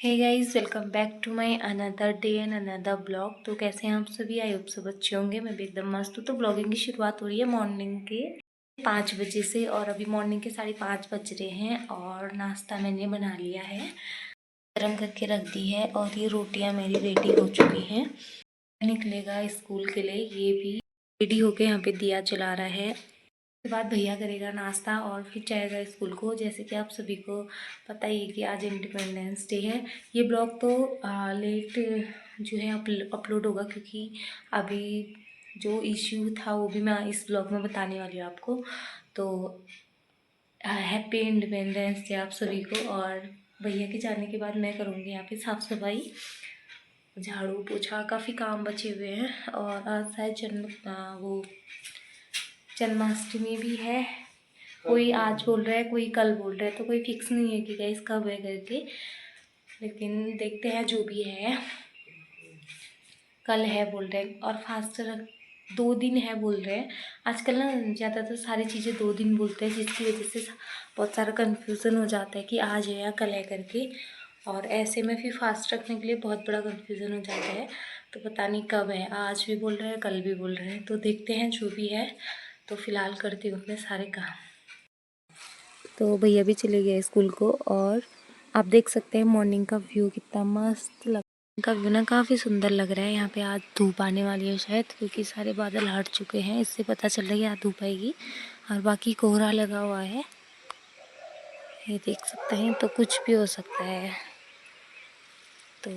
Hey guys, welcome back to my another day and another blog. तो कैसे हैं आप सभी? आई होप सब अच्छे होंगे। मैं भी एकदम मस्त हूँ। तो ब्लॉगिंग की शुरुआत हो रही है मॉर्निंग के 5 बजे से और अभी मॉर्निंग के 5:30 बज रहे हैं और नाश्ता मैंने बना लिया है, गर्म करके रख दी है और ये रोटियाँ मेरी रेडी हो चुकी हैं। निकलेगा स्कूल के लिए, ये भी रेडी होके यहाँ पे दिया जला रहा है। उसके बाद भैया करेगा नाश्ता और फिर जाएगा स्कूल को। जैसे कि आप सभी को पता ही है कि आज इंडिपेंडेंस डे है। ये ब्लॉग तो लेट जो है अपलोड होगा, क्योंकि अभी जो इश्यू था वो भी मैं इस ब्लॉग में बताने वाली हूँ आपको। तो हैप्पी इंडिपेंडेंस डे आप सभी को। और भैया के जाने के बाद मैं करूँगी यहाँ पे साफ़ सफाई, झाड़ू पोछा, काफ़ी काम बचे हुए हैं। और आज शायद वो जन्माष्टमी भी है। कोई आज बोल रहा है, कोई कल बोल रहा है, तो कोई फिक्स नहीं है कि गाइस कब है करके, लेकिन देखते हैं। जो भी है कल है बोल रहे हैं और फास्ट 2 दिन है बोल रहे हैं। आजकल ना ज़्यादातर सारी चीज़ें 2 दिन बोलते हैं, जिसकी वजह से बहुत सारा कन्फ्यूज़न हो जाता है कि आज है या कल है करके। और ऐसे में फिर फास्ट रखने के लिए बहुत बड़ा कन्फ्यूज़न हो जाता है। तो पता नहीं कब है, आज भी बोल रहे हैं कल भी बोल रहे हैं। तो देखते हैं जो भी है। तो फ़िलहाल करती हूँ अपने सारे काम। तो भैया भी चले गए स्कूल को और आप देख सकते हैं मॉर्निंग का व्यू कितना मस्त लग का व्यू ना, काफ़ी सुंदर लग रहा है। यहाँ पे आज धूप आने वाली है शायद, क्योंकि सारे बादल हट चुके हैं। इससे पता चल रहा है आज धूप आएगी। और बाकी कोहरा लगा हुआ है, ये देख सकते हैं। तो कुछ भी हो सकता है। तो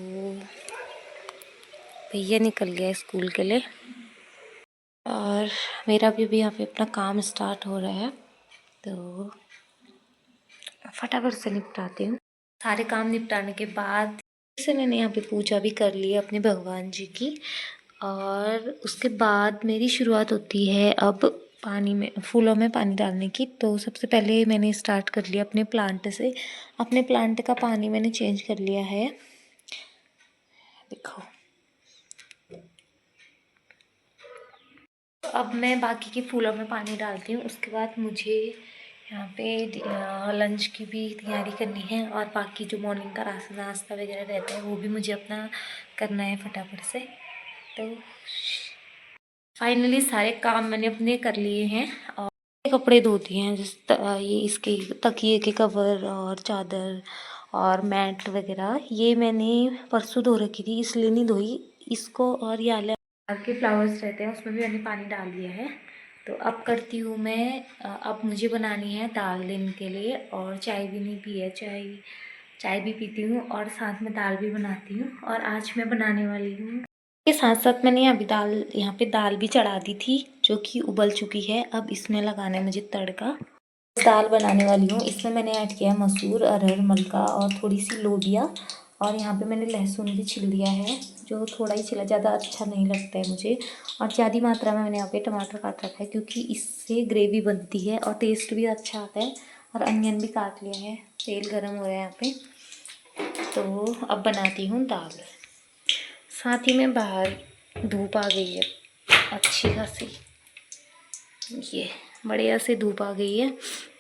भैया निकल गया स्कूल के लिए और मेरा भी यहाँ पे अपना काम स्टार्ट हो रहा है। तो फटाफट से निपटाती हूँ। सारे काम निपटाने के बाद से मैंने यहाँ पे पूजा भी कर ली है अपने भगवान जी की। और उसके बाद मेरी शुरुआत होती है अब पानी में, फूलों में पानी डालने की। तो सबसे पहले मैंने स्टार्ट कर लिया अपने प्लांट से। अपने प्लांट का पानी मैंने चेंज कर लिया है, देखो। तो अब मैं बाकी के फूलों में पानी डालती हूँ। उसके बाद मुझे यहाँ पे लंच की भी तैयारी करनी है और बाकी जो मॉर्निंग का नाश्ता वगैरह रहता है वो भी मुझे अपना करना है फटाफट से। तो फाइनली सारे काम मैंने अपने कर लिए हैं और कपड़े धो दिए हैं। ये इसके तकिए के कवर और चादर और मैट वगैरह ये मैंने परसों धो रखी थी, इसलिए नहीं धोई इसको। और ये आले के फ्लावर्स रहते हैं, उसमें भी मैंने पानी डाल दिया है। तो अब करती हूँ मैं, अब मुझे बनानी है दाल दिन के लिए। और चाय भी नहीं पी है, चाय भी पीती हूँ और साथ में दाल भी बनाती हूँ। और आज मैं बनाने वाली हूँ के साथ साथ मैंने अभी यहाँ पे दाल भी चढ़ा दी थी, जो कि उबल चुकी है। अब इसमें लगाना है मुझे तड़का। दाल बनाने वाली हूँ, इसमें मैंने ऐड किया मसूर, अरहर, मलका और थोड़ी सी लोबिया। और यहाँ पे मैंने लहसुन भी छिल दिया है, जो थोड़ा ही छिला, ज़्यादा अच्छा नहीं लगता है मुझे। और ज़्यादा मात्रा में मैंने यहाँ पे टमाटर काट रखा है, क्योंकि इससे ग्रेवी बनती है और टेस्ट भी अच्छा आता है। और अनियन भी काट लिया है। तेल गर्म हो रहा है यहाँ पे। तो अब बनाती हूँ दाल। साथ ही में बाहर धूप आ गई है अच्छी खासी, ये बढ़िया से धूप आ गई है,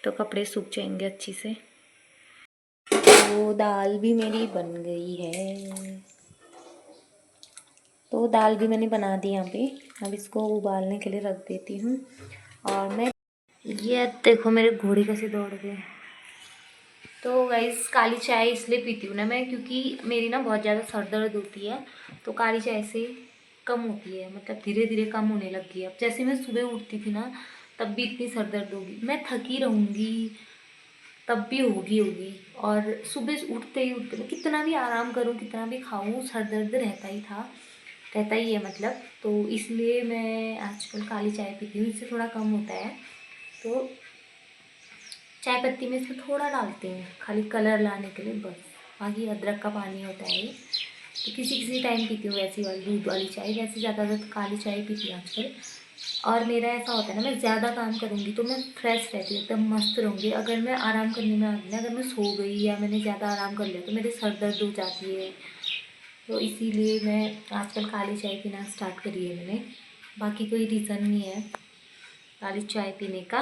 तो कपड़े सूख जाएंगे अच्छी से। तो दाल भी मेरी बन गई है। तो दाल भी मैंने बना दी यहाँ पे। अब इसको उबालने के लिए रख देती हूँ। और मैं ये देखो मेरे घोड़े कैसे दौड़ गए। तो गाइस काली चाय इसलिए पीती हूँ ना मैं, क्योंकि मेरी ना बहुत ज़्यादा सर दर्द होती है। तो काली चाय से कम होती है, मतलब धीरे धीरे कम होने लगी है। अब जैसे मैं सुबह उठती थी ना, तब भी इतनी सर दर्द होगी, मैं थकी रहूँगी तब भी होगी। और सुबह उठते मैं कितना भी आराम करूँ, कितना भी खाऊँ, सर दर्द रहता ही है मतलब। तो इसलिए मैं आजकल काली चाय पीती हूँ, इससे थोड़ा कम होता है। तो चाय पत्ती में इसमें थोड़ा डालते हैं खाली कलर लाने के लिए, बस। बाकी अदरक का पानी होता है ये। तो किसी किसी टाइम पीती हूँ वैसी वाली दूध वाली चाय, वैसे ज़्यादातर काली चाय पीती हूँ आजकल। और मेरा ऐसा होता है ना, मैं ज़्यादा काम करूँगी तो मैं फ्रेश रहती हूँ, एकदम मस्त रहूँगी। अगर मैं आराम करने में आ गई ना, अगर मैं सो गई या मैंने ज़्यादा आराम कर लिया, तो मेरे सर दर्द हो जाती है। तो इसीलिए मैं आजकल काली चाय पीना स्टार्ट करी है मैंने। बाकी कोई रीज़न नहीं है काली चाय पीने का।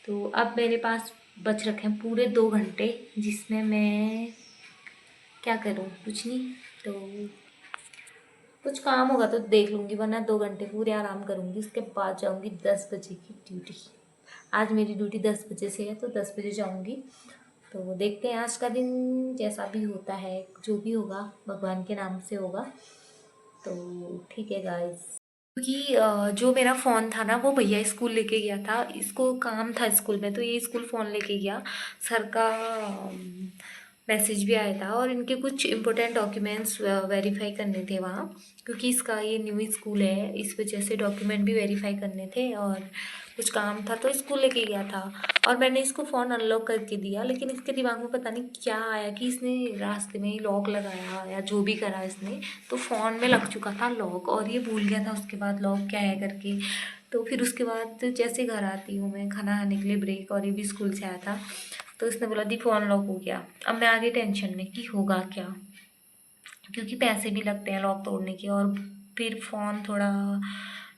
तो अब मेरे पास बच रखे हैं पूरे 2 घंटे, जिसमें मैं क्या करूँ, कुछ नहीं। तो कुछ काम होगा तो देख लूँगी, वरना 2 घंटे पूरे आराम करूँगी, उसके बाद जाऊँगी 10 बजे की ड्यूटी। आज मेरी ड्यूटी 10 बजे से है, तो 10 बजे जाऊँगी। तो देखते हैं आज का दिन जैसा भी होता है, जो भी होगा भगवान के नाम से होगा। तो ठीक है गाइस। क्योंकि जो मेरा फ़ोन था ना वो भैया स्कूल लेके गया था, इसको काम था स्कूल में, तो ये स्कूल फ़ोन लेके गया। सर का मैसेज भी आया था और इनके कुछ इम्पोर्टेंट डॉक्यूमेंट्स वेरीफाई करने थे वहाँ, क्योंकि इसका ये न्यू स्कूल है, इस वजह से डॉक्यूमेंट भी वेरीफाई करने थे और कुछ काम था, तो स्कूल लेके गया था। और मैंने इसको फ़ोन अनलॉक करके दिया, लेकिन इसके दिमाग में पता नहीं क्या आया कि इसने रास्ते में ही लॉक लगाया या जो भी करा इसने, तो फ़ोन में लग चुका था लॉक और ये भूल गया था उसके बाद लॉक क्या है करके। तो फिर उसके बाद जैसे घर आती हूँ मैं खाना खाने के लिए ब्रेक, और ये भी स्कूल से आया था, तो इसने बोला दी फ़ोन लॉक हो गया। अब मैं आ गई टेंशन में कि होगा क्या, क्योंकि पैसे भी लगते हैं लॉक तोड़ने के, और फिर फ़ोन थोड़ा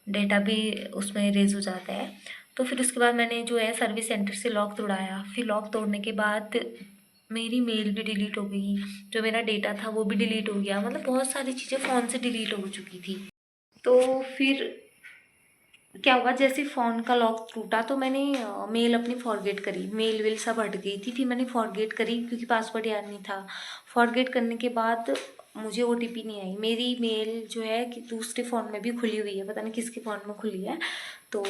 डेटा भी उसमें रेज़ हो जाता है। तो फिर उसके बाद मैंने जो है सर्विस सेंटर से लॉक तोड़ाया। फिर लॉक तोड़ने के बाद मेरी मेल भी डिलीट हो गई, जो मेरा डेटा था वो भी डिलीट हो गया, मतलब बहुत सारी चीज़ें फ़ोन से डिलीट हो चुकी थी। तो फिर क्या हुआ, जैसे फ़ोन का लॉक टूटा तो मैंने मेल अपनी फॉरगेट करी, मेल वेल सब हट गई थी, फिर मैंने फॉरगेट करी क्योंकि पासवर्ड याद नहीं था। फॉरगेट करने के बाद मुझे ओटीपी नहीं आई, मेरी मेल जो है कि दूसरे फ़ोन में भी खुली हुई है, पता नहीं किसके फ़ोन में खुली है, तो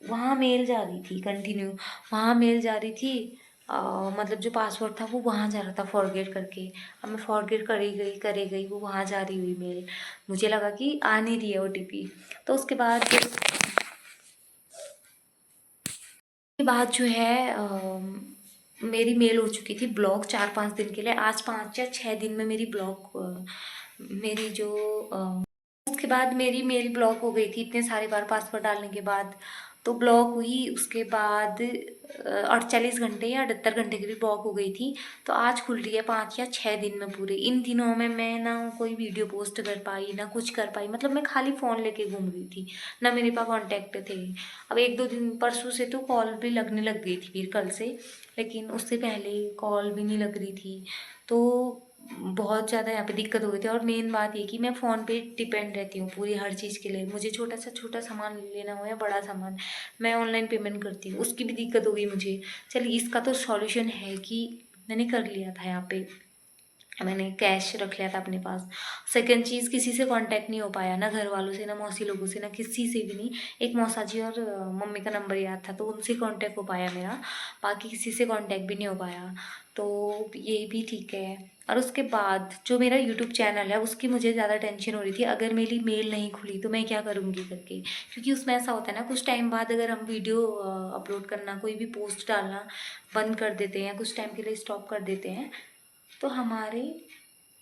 वहाँ मेल जा रही थी कंटिन्यू, वहाँ मेल जा रही थी। मतलब जो पासवर्ड था वो वहाँ जा रहा था फॉरगेट करके। अब मैं फॉरगेट करे गई वो वहाँ जा रही हुई मेल, मुझे लगा कि आ नहीं रही है ओटीपी। तो उसके बाद जो है मेरी मेल हो चुकी थी ब्लॉक 4-5 दिन के लिए। आज 5 या 6 दिन में मेरी ब्लॉक मेरी जो उसके बाद मेरी मेल ब्लॉक हो गई थी इतने सारे बार पासवर्ड डालने के बाद, तो ब्लॉक हुई। उसके बाद 48 घंटे या 78 घंटे की भी ब्लॉक हो गई थी। तो आज खुल रही है 5 या 6 दिन में पूरे। इन दिनों में मैं ना कोई वीडियो पोस्ट कर पाई ना कुछ कर पाई, मतलब मैं खाली फ़ोन लेके घूम रही थी, ना मेरे पास कॉन्टैक्ट थे। अब 1-2 दिन परसों से तो कॉल भी लगने लग गई थी फिर कल से, लेकिन उससे पहले कॉल भी नहीं लग रही थी। तो बहुत ज़्यादा यहाँ पे दिक्कत हो गई थी। और मेन बात ये कि मैं फ़ोन पे डिपेंड रहती हूँ पूरी हर चीज़ के लिए, मुझे छोटा सामान लेना हो या बड़ा सामान, मैं ऑनलाइन पेमेंट करती हूँ, उसकी भी दिक्कत हो गई मुझे। चलिए इसका तो सॉल्यूशन है कि मैंने कर लिया था, यहाँ पे मैंने कैश रख लिया था अपने पास। सेकंड चीज़, किसी से कांटेक्ट नहीं हो पाया, ना घर वालों से, ना मौसी लोगों से, ना किसी से भी नहीं। एक मौसा जी और मम्मी का नंबर याद था तो उनसे कांटेक्ट हो पाया मेरा, बाकी किसी से कांटेक्ट भी नहीं हो पाया। तो ये भी ठीक है। और उसके बाद जो मेरा यूट्यूब चैनल है उसकी मुझे ज़्यादा टेंशन हो रही थी, अगर मेरी मेल नहीं खुली तो मैं क्या करूँगी करके, क्योंकि उसमें ऐसा होता है ना कुछ टाइम बाद अगर हम वीडियो अपलोड करना, कोई भी पोस्ट डालना बंद कर देते हैं, कुछ टाइम के लिए स्टॉप कर देते हैं, तो हमारे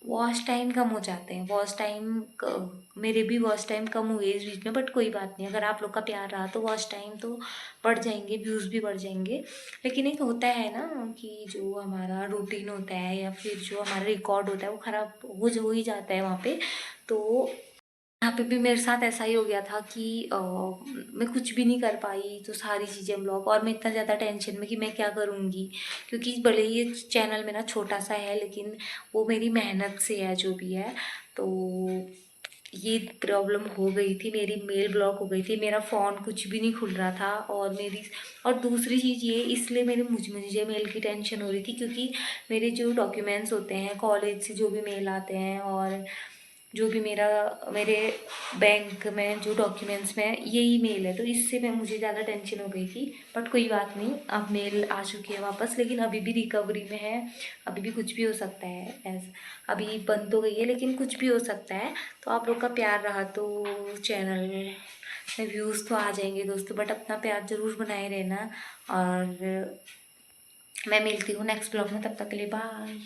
वॉच टाइम कम हो जाते हैं। वॉच टाइम मेरे भी वॉच टाइम कम हुए इस बीच में, बट कोई बात नहीं, अगर आप लोग का प्यार रहा तो वॉच टाइम तो बढ़ जाएंगे, व्यूज़ भी बढ़ जाएंगे। लेकिन एक होता है ना कि जो हमारा रूटीन होता है या फिर जो हमारा रिकॉर्ड होता है वो ख़राब हो ही जाता है वहाँ पे। तो यहाँ पे भी मेरे साथ ऐसा ही हो गया था कि मैं कुछ भी नहीं कर पाई, तो सारी चीज़ें ब्लॉक, और मैं इतना ज़्यादा टेंशन में कि मैं क्या करूँगी, क्योंकि भले ही ये चैनल मेरा छोटा सा है लेकिन वो मेरी मेहनत से है जो भी है। तो ये प्रॉब्लम हो गई थी, मेरी मेल ब्लॉक हो गई थी, मेरा फ़ोन कुछ भी नहीं खुल रहा था। और दूसरी चीज़ ये, इसलिए मुझे मेल की टेंशन हो रही थी क्योंकि मेरे जो डॉक्यूमेंट्स होते हैं कॉलेज से, जो भी मेल आते हैं और जो भी मेरे बैंक में जो डॉक्यूमेंट्स में यही मेल है, तो इससे मुझे ज़्यादा टेंशन हो गई थी। बट कोई बात नहीं, अब मेल आ चुकी है वापस, लेकिन अभी भी रिकवरी में है, अभी भी कुछ भी हो सकता है। अभी बंद तो गई है लेकिन कुछ भी हो सकता है। तो आप लोग का प्यार रहा तो चैनल में व्यूज़ तो आ जाएंगे दोस्तों, बट अपना प्यार ज़रूर बनाए रहना। और मैं मिलती हूँ नेक्स्ट ब्लॉग में, तब तक के लिए बाय।